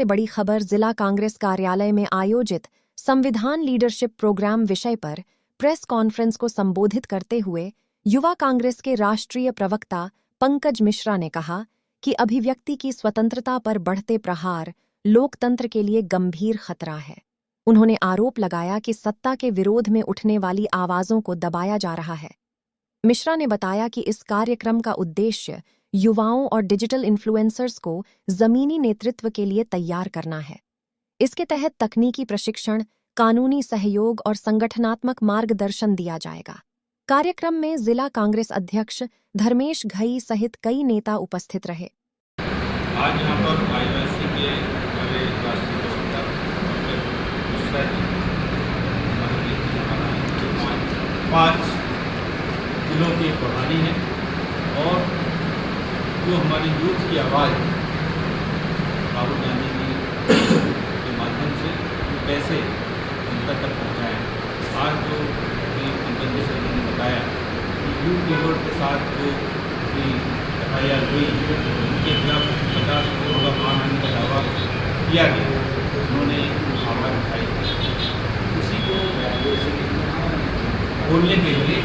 सबसे बड़ी खबर जिला कांग्रेस कार्यालय में आयोजित संविधान लीडरशिप प्रोग्राम विषय पर प्रेस कॉन्फ्रेंस को संबोधित करते हुए युवा कांग्रेस के राष्ट्रीय प्रवक्ता पंकज मिश्रा ने कहा कि अभिव्यक्ति की स्वतंत्रता पर बढ़ते प्रहार लोकतंत्र के लिए गंभीर खतरा है। उन्होंने आरोप लगाया कि सत्ता के विरोध में उठने वाली आवाजों को दबाया जा रहा है। मिश्रा ने बताया कि इस कार्यक्रम का उद्देश्य युवाओं और डिजिटल इन्फ्लुएंसर्स को जमीनी नेतृत्व के लिए तैयार करना है। इसके तहत तकनीकी प्रशिक्षण, कानूनी सहयोग और संगठनात्मक मार्गदर्शन दिया जाएगा। कार्यक्रम में जिला कांग्रेस अध्यक्ष धर्मेश घई सहित कई नेता उपस्थित रहे। आज यहाँ पर आईओएससी के हमारे राष्ट्रीय प्रवक्ता मिश्रा जी पाँच जिलों की प्रभारी हैं और जो हमारी यूथ की आवाज़ राहुल गांधी जी के माध्यम से कैसे जनता तक पहुँचाएँ। आज जो पंकज जी सर ने बताया कि यूथ केवल के साथ जो FIR हुई उनके खिलाफ 50 करोड़ का मानहानि का दावा किया गया, उन्होंने आवाज़ उठाई। उसी को बोलने के लिए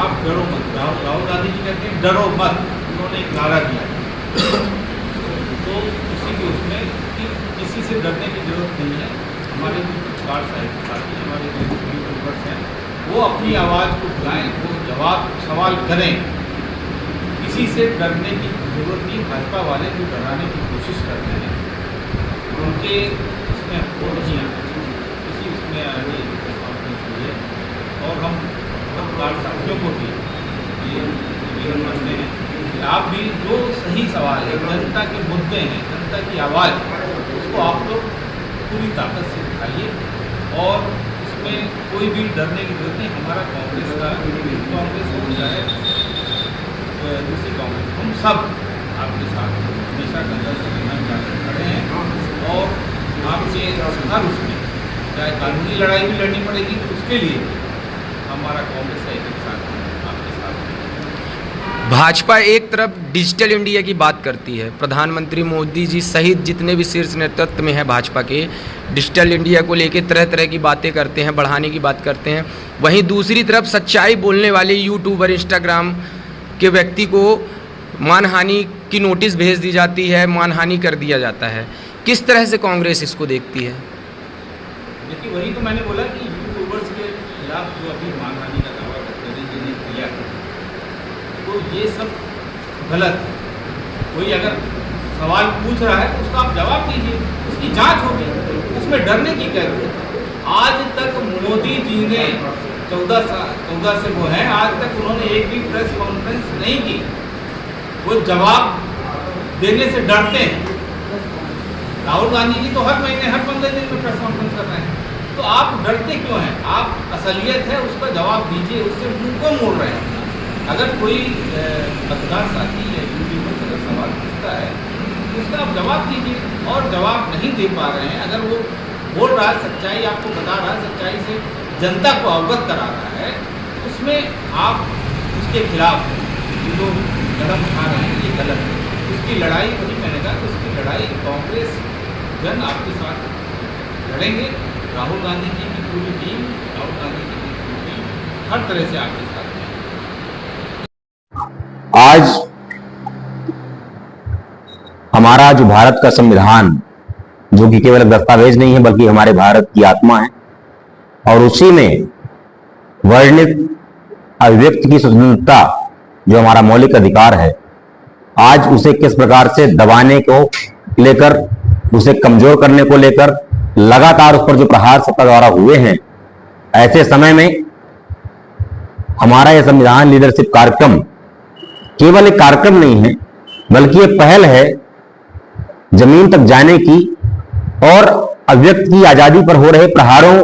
आप डरो मत, राहुल गांधी जी कहते हैं डरो मत, उन्होंने एक नारा दिया। तो उसी के उसमें कि किसी से डरने की जरूरत नहीं है। हमारे जो पत्रकार साथी हमारे जो यूट्यूबर्स हैं वो अपनी आवाज़ को उठाएं, वो जवाब सवाल करें। किसी से डरने की जरूरत नहीं। भाजपा वाले जो डराने की कोशिश करते हैं उनके इसमें वो नहीं आना चाहिए, किसी उसमें आगे कॉन्फ्रेंस हुई है। और हम पत्रकार साथियों को भी ये निवेदन करते हैं कि आप भी जो सही सवाल है, जनता के मुद्दे हैं, जनता की आवाज़, उसको आप लोग पूरी ताकत से उठाइए और इसमें कोई भी डरने की जरूरत नहीं। हमारा कांग्रेस का कांग्रेस हो चाहे दूसरी कांग्रेस, हम सब आपके साथ हमेशा कंधा से कंधा खड़े हैं और आपके हर उसमें चाहे कानूनी लड़ाई भी लड़नी पड़ेगी तो उसके लिए हमारा कांग्रेस का एक साथ आपके साथ। भाजपा एक तरफ डिजिटल इंडिया की बात करती है, प्रधानमंत्री मोदी जी सहित जितने भी शीर्ष नेतृत्व में है भाजपा के, डिजिटल इंडिया को लेकर तरह तरह की बातें करते हैं, बढ़ाने की बात करते हैं। वहीं दूसरी तरफ सच्चाई बोलने वाले यूट्यूबर, इंस्टाग्राम के व्यक्ति को मानहानि की नोटिस भेज दी जाती है, मानहानि कर दिया जाता है। किस तरह से कांग्रेस इसको देखती है? देखिए, वही तो मैंने बोला कि यूट्यूबर्स के खिलाफ जो अभी मानहानि का दावा गडकरी जी ने किया है तो ये सब गलत है। कोई अगर सवाल पूछ रहा है तो उसका आप जवाब दीजिए, उसकी जांच होगी, उसमें डरने की क्या जरूरत। आज तक मोदी जी ने 14 से वो हैं, आज तक उन्होंने एक भी प्रेस कॉन्फ्रेंस नहीं की। वो जवाब देने से डरते हैं। राहुल गांधी जी तो हर महीने, हर 15 दिन में प्रेस कॉन्फ्रेंस कर रहे हैं, तो आप डरते क्यों हैं? आप असलियत है उसका जवाब दीजिए, उससे मुंह को मोड़ रहे हैं। अगर कोई पत्रकार साथी या यूट्यूबर से अगर सवाल पूछता है तो उसका आप जवाब दीजिए, और जवाब नहीं दे पा रहे हैं, अगर वो बोल रहा है सच्चाई आपको बता रहा है, सच्चाई से जनता को अवगत करा रहा है, उसमें आप उसके खिलाफ जो कदम उठा रहे हैं ये गलत है। उसकी लड़ाई, वही मैंने कहा, उसकी लड़ाई कांग्रेस जन आपके साथ लड़ेंगे। राहुल गांधी जी की पूरी टीम, राहुल गांधी जी की पूरी टीम हर तरह से आपके साथ है। आज हमारा जो भारत का संविधान, जो कि केवल दस्तावेज नहीं है बल्कि हमारे भारत की आत्मा है, और उसी में वर्णित अभिव्यक्ति की स्वतंत्रता जो हमारा मौलिक अधिकार है, आज उसे किस प्रकार से दबाने को लेकर, उसे कमजोर करने को लेकर लगातार उस पर जो प्रहार सत्ता द्वारा हुए हैं, ऐसे समय में हमारा यह संविधान लीडरशिप कार्यक्रम केवल एक कार्यक्रम नहीं है बल्कि एक पहल है जमीन तक जाने की और अभिव्यक्ति की आजादी पर हो रहे प्रहारों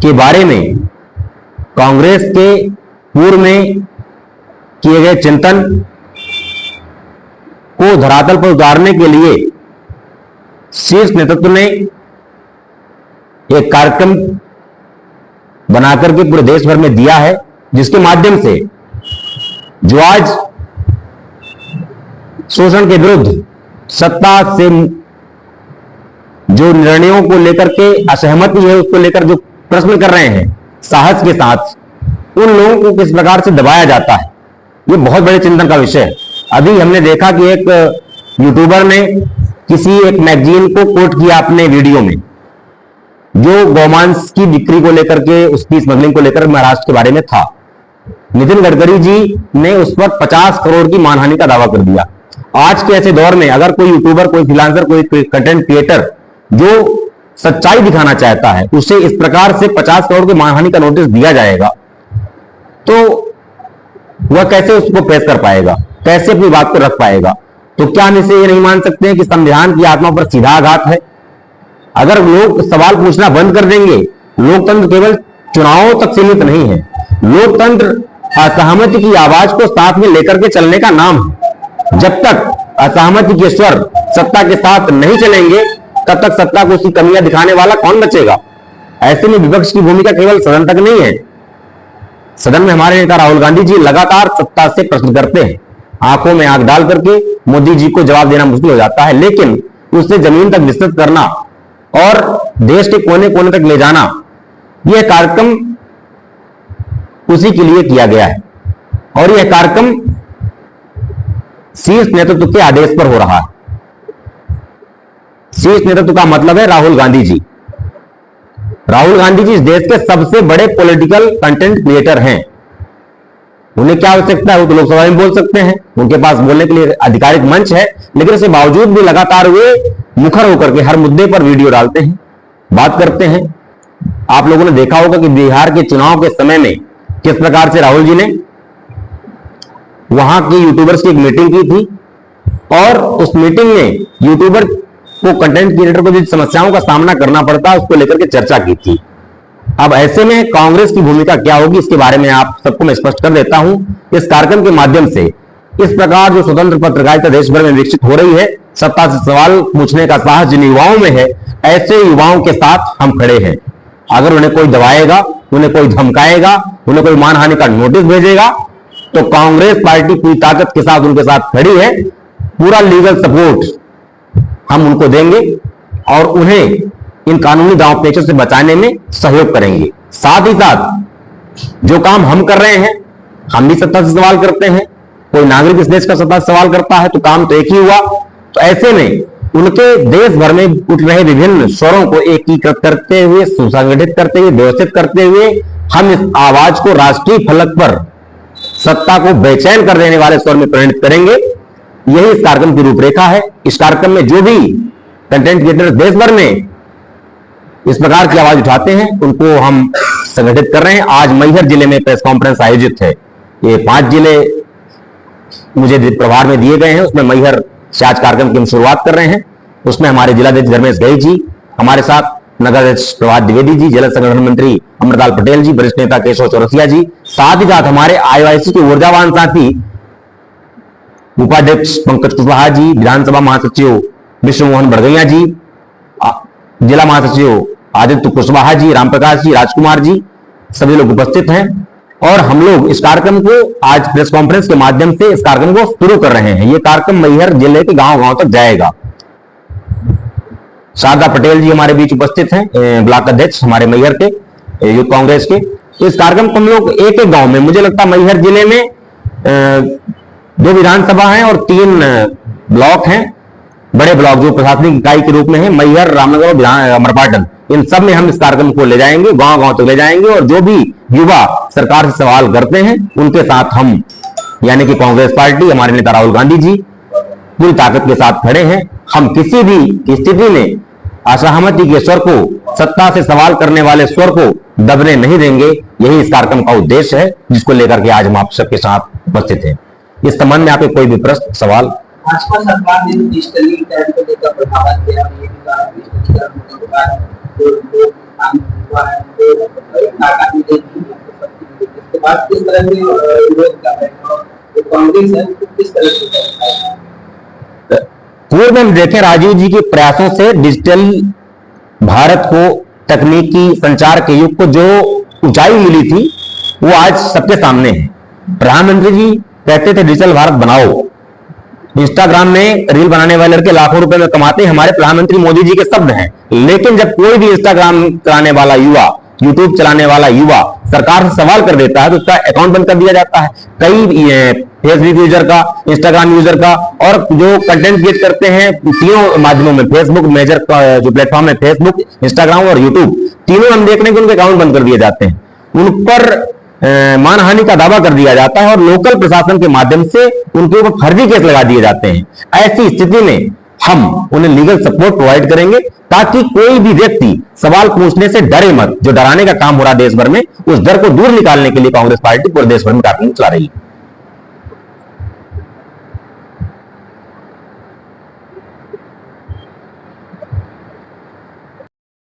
के बारे में कांग्रेस के पूर्व में किए गए चिंतन को धरातल पर उतारने के लिए शीर्ष नेतृत्व ने एक कार्यक्रम बनाकर के पूरे देश भर में दिया है, जिसके माध्यम से जो आज शोषण के विरुद्ध, सत्ता से जो निर्णयों को लेकर के असहमति है उसको लेकर जो प्रश्न कर रहे हैं साहस के साथ, उन लोगों को किस प्रकार से दबाया जाता है, ये बहुत बड़े चिंतन का विषय है। अभी हमने देखा कि एक यूट्यूबर ने किसी एक मैगजीन को कोट किया अपने वीडियो में, जो गौमांस की बिक्री को लेकर के, उसकी स्मगलिंग को लेकर महाराष्ट्र के बारे में था। नितिन गडकरी जी ने उस पर 50 करोड़ की मानहानि का दावा कर दिया। आज के ऐसे दौर में अगर कोई यूट्यूबर, कोई फ्रीलांसर, कोई कंटेंट क्रिएटर जो सच्चाई दिखाना चाहता है, उसे इस प्रकार से 50 करोड़ की मानहानि का नोटिस दिया जाएगा, तो वह कैसे उसको पेश कर पाएगा, कैसे अपनी बात को रख पाएगा? तो क्या हम इसे ये नहीं मान सकते हैं कि संविधान की आत्मा पर सीधा आघात है? अगर लोग सवाल पूछना बंद कर देंगे, लोकतंत्र केवल चुनावों तक सीमित नहीं है। लोकतंत्र असहमति की आवाज को साथ में लेकर के चलने का नाम है। जब तक असहमति के स्वर सत्ता के साथ नहीं चलेंगे, तब तक सत्ता को उसकी कमियां दिखाने वाला कौन बचेगा? ऐसे में विपक्ष की भूमिका केवल सदन तक नहीं है। सदन में हमारे नेता राहुल गांधी जी लगातार सत्ता से प्रश्न करते हैं, आंखों में आंख डाल करके मोदी जी को जवाब देना मुश्किल हो जाता है, लेकिन उसे जमीन तक विस्तृत करना और देश के कोने कोने तक ले जाना, यह कार्यक्रम उसी के लिए किया गया है। और यह कार्यक्रम शीर्ष नेतृत्व के आदेश पर हो रहा है। शीर्ष नेतृत्व का मतलब है राहुल गांधी जी। राहुल गांधी जी इस देश के सबसे बड़े पॉलिटिकल कंटेंट क्रिएटर हैं। उन्हें क्या आवश्यकता है? वो तो लोकसभा में बोल सकते हैं, उनके पास बोलने के लिए आधिकारिक मंच है, लेकिन इसके बावजूद भी लगातार वे मुखर होकर के हर मुद्दे पर वीडियो डालते हैं, बात करते हैं। आप लोगों ने देखा होगा कि बिहार के चुनाव के समय में किस प्रकार से राहुल जी ने वहां के यूट्यूबर्स की एक मीटिंग की थी, और उस मीटिंग में यूट्यूबर को, कंटेंट क्रिएटर को जिन समस्याओं का सामना करना पड़ता है, उसको लेकर के चर्चा की थी। अब ऐसे में कांग्रेस की भूमिका क्या होगी, इसके बारे में आप सबको मैं स्पष्ट कर देता हूं। इस कार्यक्रम के माध्यम से इस प्रकार जो स्वतंत्र पत्रकारिता देश भर में विकसित हो रही है, सत्ता से सवाल पूछने का साहस जिन युवाओं में है, ऐसे युवाओं के साथ हम खड़े हैं। अगर उन्हें कोई दबाएगा, उन्हें कोई धमकाएगा, उन्हें कोई मानहानि का नोटिस भेजेगा, तो कांग्रेस पार्टी पूरी ताकत के साथ उनके साथ खड़ी है। पूरा लीगल सपोर्ट हम उनको देंगे और उन्हें इन कानूनी दांव पेचों से बचाने में सहयोग करेंगे। साथ ही साथ जो काम हम कर रहे हैं, हम भी सत्ता से सवाल करते हैं, कोई नागरिक इस देश का सत्ता से सवाल करता है, तो काम तो एक ही हुआ। तो ऐसे में उनके देश भर में उठ रहे विभिन्न स्वरों को एकीकृत करते हुए, सुसंगठित करते हुए, व्यवस्थित करते हुए हम इस आवाज को राष्ट्रीय फलक पर सत्ता को बेचैन कर देने वाले स्वर में परिणत करेंगे। यही इस कार्यक्रम की रूपरेखा है। इस कार्यक्रम में जो भी कंटेंट क्रिएटर देश भर में इस प्रकार की आवाज उठाते हैं, उनको हम संगठित कर रहे हैं। आज मैहर जिले में प्रेस कॉन्फ्रेंस आयोजित है। ये 5 जिले मुझे प्रभार में दिए गए हैं, उसमें मैहर से आज कार्यक्रम की हम शुरुआत कर रहे हैं। उसमें हमारे जिलाध्यक्ष धर्मेश गई जी, हमारे साथ नगराध्यक्ष प्रभात द्विवेदी जी, जल संगठन मंत्री अमृतलाल पटेल जी, वरिष्ठ नेता केशव चौरसिया जी, साथ ही साथ हमारे आईओआईसी के ऊर्जावान साथी उपाध्यक्ष पंकज कुशवाहा जी, विधानसभा महासचिव विष्णु मोहन बड़गैया जी, जिला महासचिव आदित्य कुशवाहा जी, रामप्रकाश जी, राजकुमार जी, सभी लोग उपस्थित हैं। और हम लोग इस कार्यक्रम को आज प्रेस कॉन्फ्रेंस के माध्यम से इस कार्यक्रम को शुरू कर रहे हैं। ये कार्यक्रम मैहर जिले के गांव-गांव तक जाएगा। शारदा पटेल जी हमारे बीच उपस्थित हैं, ब्लॉक अध्यक्ष हमारे मैहर के यूथ कांग्रेस के। तो इस कार्यक्रम को हम लोग एक एक गांव में, मुझे लगता है मैहर जिले में 2 विधानसभा हैं और 3 ब्लॉक हैं, बड़े ब्लॉक जो प्रशासनिक इकाई के रूप में है, मैहर, रामनगर और अमरपाटन। इन सब में हम इस कार्यक्रम को ले जाएंगे, गांव-गांव तक ले जाएंगे। और जो भी युवा सरकार से सवाल करते हैं, उनके साथ हम, यानी कि कांग्रेस पार्टी, हमारे नेता राहुल गांधी जी पूरी ताकत के साथ खड़े हैं। हम किसी भी स्थिति में असहमति के स्वर को, सत्ता से सवाल करने वाले स्वर को दबने नहीं देंगे। यही इस कार्यक्रम का उद्देश्य है, जिसको लेकर के आज हम आप सबके साथ उपस्थित हैं। इस संबंध में आपके कोई भी प्रश्न, सवाल? भाजपा सरकार ने डिजिटलीकरण को लेकर बढ़ावा दिया है, डिजिटलीकरण हुआ है, जो काम हुआ है, इसके बाद किस तरह से विरोध कर रहे हैं और कांग्रेस है किस तरह से? पूर्व में देखें, राजीव जी के प्रयासों से डिजिटल भारत को, तकनीकी संचार के युग को जो ऊंचाई मिली थी, वो आज सबके सामने है। प्रधानमंत्री जी कहते थे डिजिटल भारत बनाओ, इंस्टाग्राम में रील बनाने वाले लड़के लाखों रुपए में कमाते हैं, हमारे प्रधानमंत्री मोदी जी के शब्द हैं। लेकिन जब कोई भी इंस्टाग्राम चलाने वाला युवा, यूट्यूब चलाने वाला युवा सरकार से सवाल कर देता है तो उसका अकाउंट बंद कर दिया जाता है। कई फेसबुक यूजर का, इंस्टाग्राम यूजर का, और जो कंटेंट क्रिएट करते हैं तीनों माध्यमों में, फेसबुक मेजर जो प्लेटफॉर्म है, फेसबुक, इंस्टाग्राम और यूट्यूब, तीनों हम देख रहे हैं कि उनके अकाउंट बंद कर दिए जाते हैं, उन पर मानहानि का दावा कर दिया जाता है और लोकल प्रशासन के माध्यम से उनके ऊपर फर्जी केस लगा दिए जाते हैं। ऐसी स्थिति में हम उन्हें लीगल सपोर्ट प्रोवाइड करेंगे ताकि कोई भी व्यक्ति सवाल पूछने से डरे मत। जो डराने का काम हो रहा है देश भर में, उस डर को दूर निकालने के लिए कांग्रेस पार्टी पूरे देश भर में कार्यक्रम चला रही है।